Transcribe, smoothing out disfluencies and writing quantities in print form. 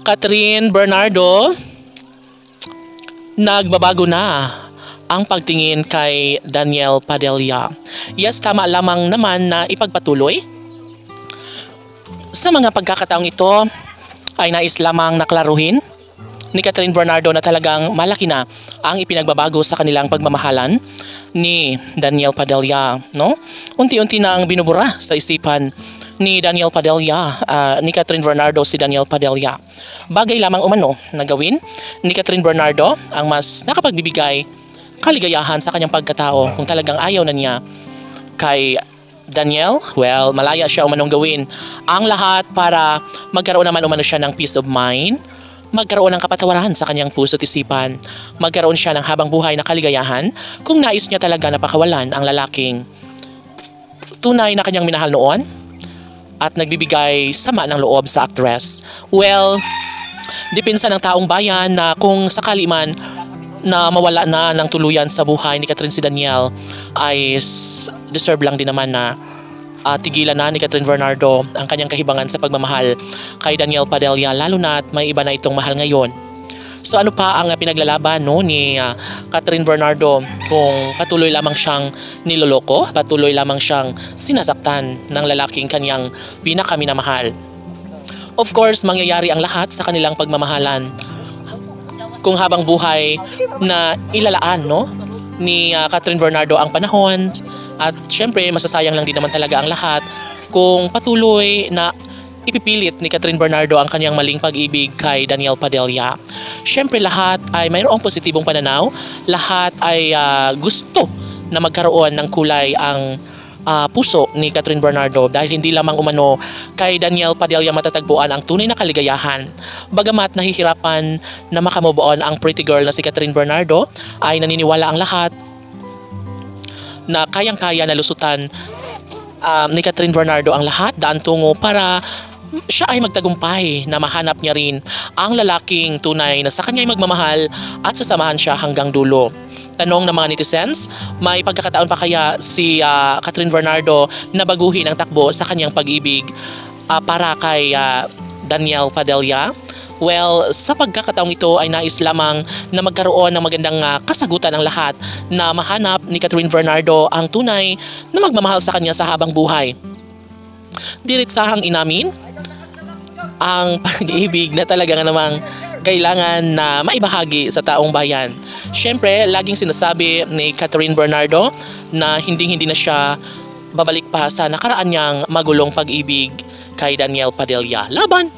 Catherine Bernardo, nagbabago na ang pagtingin kay Daniel Padilla. Yes, tama lamang naman na ipagpatuloy. Sa mga pagkakataong ito ay nais lamang naklaruhin ni Catherine Bernardo na talagang malaki na ang ipinagbabago sa kanilang pagmamahalan ni Daniel Padilla, no? Unti-unti na ang binubura sa isipan ni Daniel Padilla, ni Catherine Bernardo si Daniel Padilla. Bagay lamang umano na gawin ni Catherine Bernardo ang mas nakapagbibigay kaligayahan sa kanyang pagkatao. Kung talagang ayaw na niya kay Daniel, well, malaya siya umanong gawin ang lahat para magkaroon naman umano siya ng peace of mind, magkaroon ng kapatawaran sa kanyang puso at isipan, magkaroon siya ng habang buhay na kaligayahan kung nais niya talaga na pakawalan ang lalaking tunay na kanyang minahal noon at nagbibigay sama ng loob sa actress. Well, depensa ng taong bayan na kung sakali man na mawala na ng tuluyan sa buhay ni Catherine si Daniel ay deserve lang din naman na tigilan na ni Catherine Bernardo ang kanyang kahibangan sa pagmamahal kay Daniel Padilla, lalo na at may iba na itong mahal ngayon. So ano pa ang pinaglalaban ni Catherine Bernardo kung patuloy lamang siyang niloloko, patuloy lamang siyang sinasaktan ng lalaking kanyang pinakaminamahal. Of course, mangyayari ang lahat sa kanilang pagmamahalan kung habang buhay na ilalaan ni Catherine Bernardo ang panahon, at syempre masasayang lang din naman talaga ang lahat kung patuloy na ipipilit ni Catherine Bernardo ang kanyang maling pag-ibig kay Daniel Padilla. Syempre lahat ay mayroong positibong pananaw, lahat ay gusto na magkaroon ng kulay ang puso ni Catherine Bernardo dahil hindi lamang umano kay Daniel Padilla matatagpuan ang tunay na kaligayahan. Bagamat nahihirapan na makamove on ang pretty girl na si Catherine Bernardo, ay naniniwala ang lahat na kayang-kaya na lusutan ni Catherine Bernardo ang lahat daan tungo para siya ay magtagumpay na mahanap niya rin ang lalaking tunay na sa kanya ay magmamahal at sasamahan siya hanggang dulo. Tanong ng mga netizens, may pagkakataon pa kaya si Catherine Bernardo na baguhin ang takbo sa kanyang pag-ibig para kay Daniel Padilla? Well, sa pagkakataong ito ay nais lamang na magkaroon ng magandang kasagutan ang lahat na mahanap ni Catherine Bernardo ang tunay na magmamahal sa kanya sa habang buhay. Diritsahang inamin ang pag-ibig na talaga nga namang kailangan na maibahagi sa taong bayan. Siyempre, laging sinasabi ni Catherine Bernardo na hindi na siya babalik pa sa nakaraan niyang magulong pag-ibig kay Daniel Padilla. Laban!